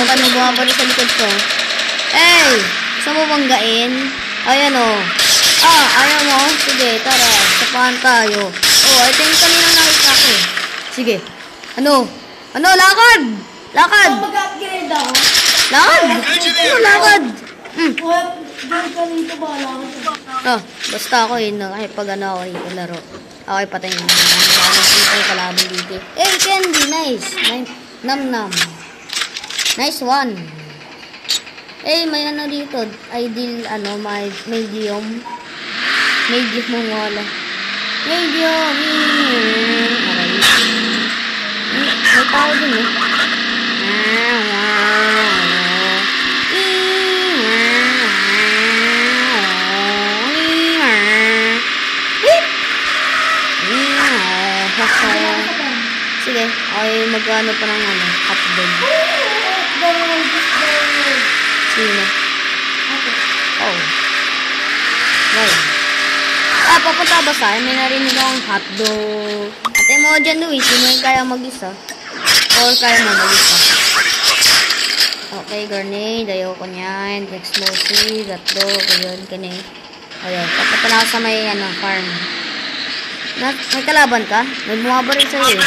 Bakit mo bumabalik sa likod ko? Hey! Gusto mo banggain? Ayan o. Ayaw mo? Sige, tara. Sapahan tayo. Ito yung kanina nakita ko. Sige. Ano? Lakad! Lakad! Mag-upgrade ako. Lakad! Lakad! Basta ako yun. Kahit pag ako rito laro. Okay, patay mo. Kalaban dito. Candy. Nice. Nam. Nice one. May ano dito. Ideal, medium. Medium mo wala. Medium. May tao din eh. Sige, mag-ano pa ng hotdog. Sino? Why? Papunta ba sa'yo? May narinig akong hotdog. Ate mo dyan, Luis. Sino yung kaya mag-isa? Or kaya mo mag-isa? Okay, grenade. Ayoko niyan. Explosive. Hotdog. Ayun, kanay. Ayun. Papunta na ako sa may farm. May kalaban ka? May bumabaril sa'yo eh.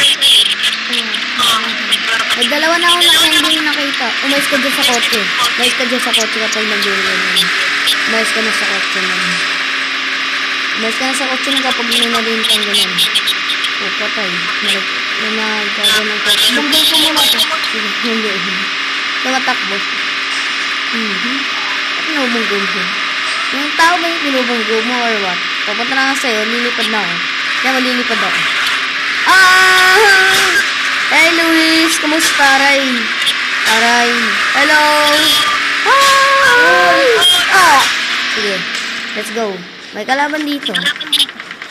May dalawa na akong hindi nakita. Umayos ka dyan sa kotse. Umayos ka dyan sa kotse kapag nag-grenade. Umayos ka na sa kotse naman. Umayos ka na sa kotse na kapag nunalin kang gano'n. Patay. May nagkaroon ng kotse. Bumbong ko muna ito. Hindi. Tumatakbo. At naubunggo mo. Yung tao ba yung pinubunggo mo or what? Papunta na nga sa'yo, lilipad na ako. Kaya malilipad ako. Hey Luis, kumusta? Aray. Hello. Hi. Sige, let's go. May kalaban dito.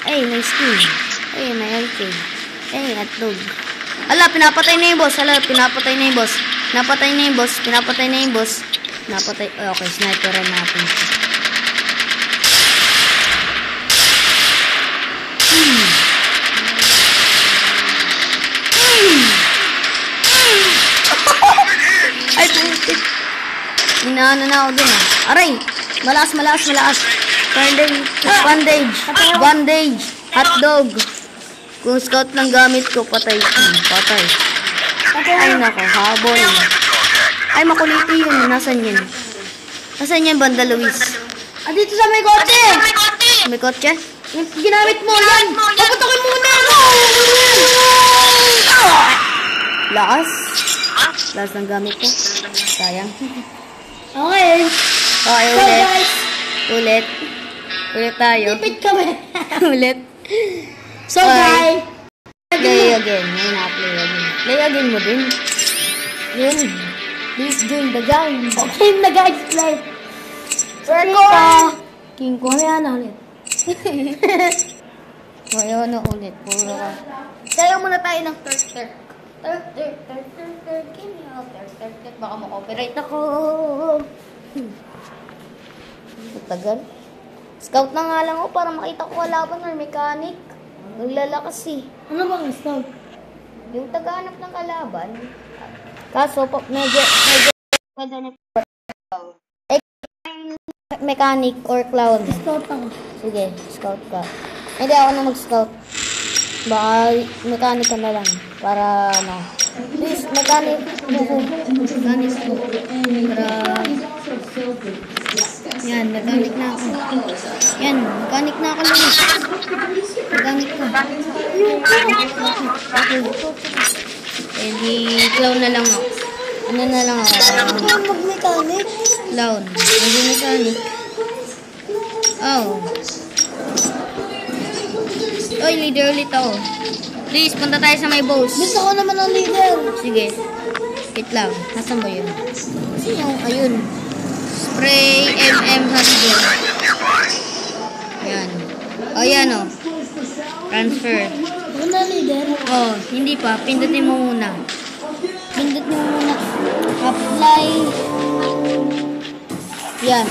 May skin. May LK. Hotdog. Pinapatay na yung boss. Pinapatay na yung boss. Okay, sniperan natin. Inaano na ako dun Aray! Malakas. Bandage. Hotdog. Kung scout lang gamit ko, patay. Ay nako, habol. Ay makuliti yun. Nasaan yan, Banda Luis? Dito sa may kotse. May kotse? Ginamit mo yan. Paputokin muna. Lakas ng gamit ko. Sayang. Okay. Ulit tayo. Lipit kami. Ulit. So guys, play again. Play again mo din. Yun. Please join the game. Okay na guys, play. King Kong. Ayan na ulit. Ayan na ulit. Puro ka. Sayo muna tayo ng Turk. Baka makopyright ako. Tagal. Scout na nga lang ako para makita ko kalaban or mechanic. Naglalakas eh. Ano bang scout? Yung taganap ng kalaban. Kaso, medyo mechanic or clown. Scout ako. Sige, scout ka. Hindi ako na mag-scout. Baka mechanic ka na lang. Para please, mechanic. Para yan, mechanic na ako. Yan, mechanic na ako lang. Mechanic ko. Di clown na lang ako. Ano na lang ako? Mag-mechanic? Clown. Hindi mechanic. Oy, leader ulit ako. Please, punta tayo sa may boss. Gusto ko naman ang leader. Sige. Wait lang. Nasaan ba yun? Ayun. Spray hotdog. Ayan. Yan Transfer. Ano leader? Hindi pa. Pindutin mo muna. Apply. Yan.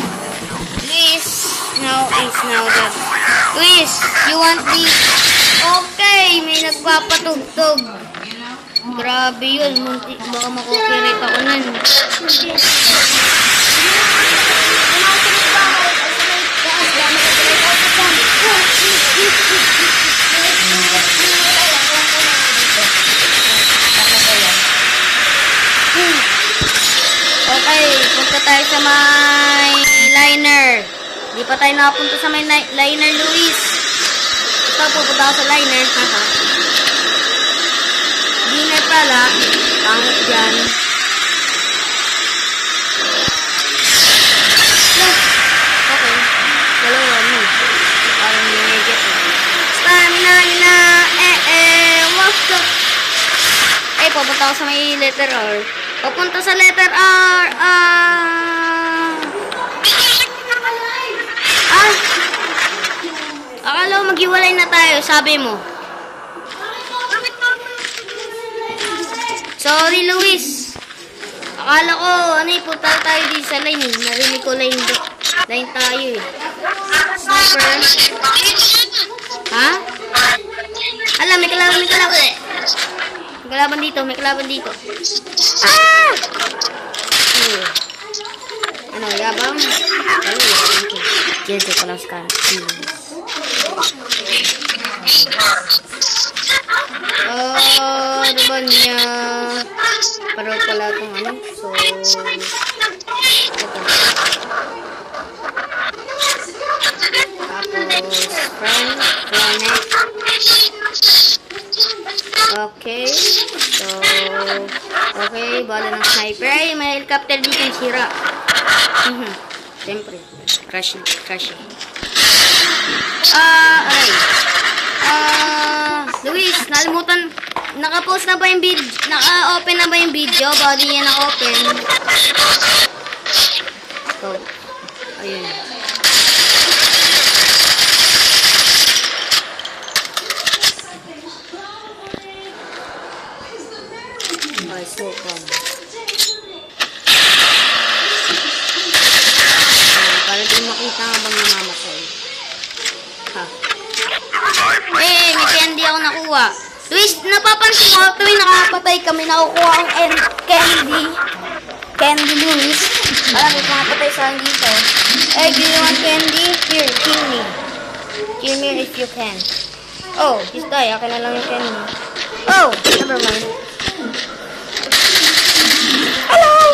Please. Now that. Please, you want this? Okay, may nagpapatugtog. Grabe yun. Munti, baka makopirate ako nun. Okay, punta tayo sa may liner. Di pa tayo nakapunta sa may liner, Luis. Ito, pupunta ako sa liner. Haha. Dinner pala. Pangit dyan. Okay. Dalawa mo. Parang minigit. Stamina na. What's up? Pupunta ako sa may letter R. Papunta sa letter R. Akala ko maghiwalay na tayo, sabi mo. Sorry, Luis. Akala ko, punta tayo dito sa line eh. Narinig ko line tayo eh. Sniper. Ha? Alam, may kalaban. May kalaban dito. Ah! Ano, yabang? Diyan ko lang scan. Ano ba niya? Pero pala itong ano. So, ito. Tapos, planet. Okay. So, okay. Bala ng sniper. Ay, may helicopter dito yung sira. Siyempre. Crash. Aray. Luis, nalimutan. Naka-post na ba yung video? Naka-open na ba yung video? Body niya naka-open. So, ayun. Okay, so, para din makita habang namamatay. Ha. May candy ako nakuha. Luis, napapansin ko tuwing nakapatay kami, nakukuha ang candy. Candy, Luis. Alam mo, makapatay sa akin dito. Do you want candy? Here, kill me. Kill me if you can. Oh, he's die. Akin na lang yung candy. Oh, never mind. Hello!